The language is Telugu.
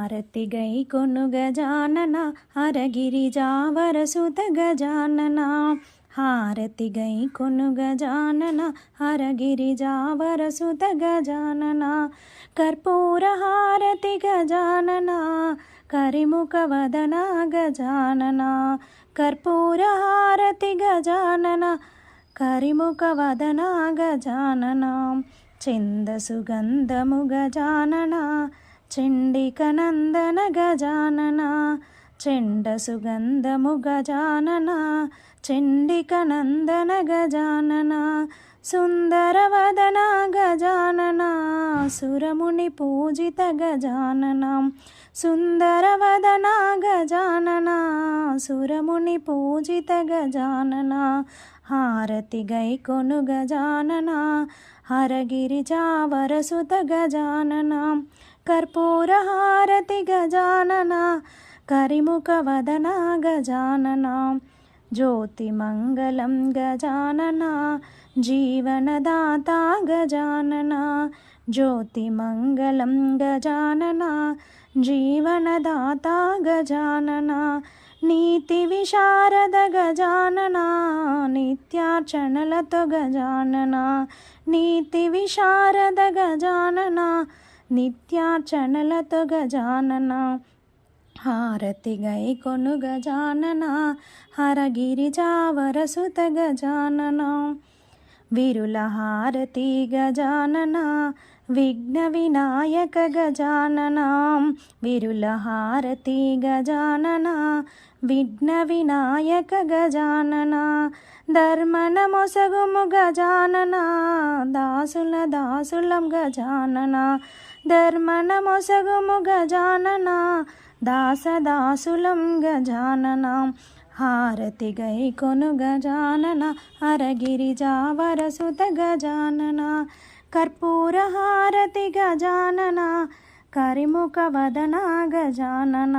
హారతి గై కొను గజానన హరగిరిజావరసుత గజానన హారతి గై కొను గజానన హరగిరిజావరసుత గజానన కర్పూర హారతి గజానన కరిముఖ వదన గజానన కర్పూర హారతి గజానన కరిముఖ వదన గజానన చింద సుగంధము గజానన చండిక నందన గజానన చెండ సుగంధము గజానన చండిక నందన గజానన సుందర వదన గజానన సురముని పూజిత గజానన సుందర వదన గజానన సురముని పూజిత గజానన హారతి గై కొను గజానన హరగిరిజావరసుత గజానన కర్పూర హారతి గజానన కరిముఖ వదన గజానన జ్యోతిమంగళం గజానన జీవనదాత గజానన జ్యోతిమంగళం గజానన జీవనదాత గజానన నీతి విశారద గజానన నిత్యార్చనలతో గజానన నీతి విశారద గజానన నిత్యార్చనలతో గజానన హారతి గై కొను గజానన హరగిరిజావరసుత గజానన విరుల హారతి గజానన విఘ్న వినాయక గజానన విరుల హారతి గజానన విఘ్న వినాయక గజానన ధర్మన మొసగుము గజానన దాసుల దాసులం గజానన ధర్మన మొసగుము గజానన దాసదాసులం గజానన హారతి గై కొను గజానన హరగిరిజావరసుత గజానన కర్పూర హారతి గజానన కరిముఖ వదన గజానన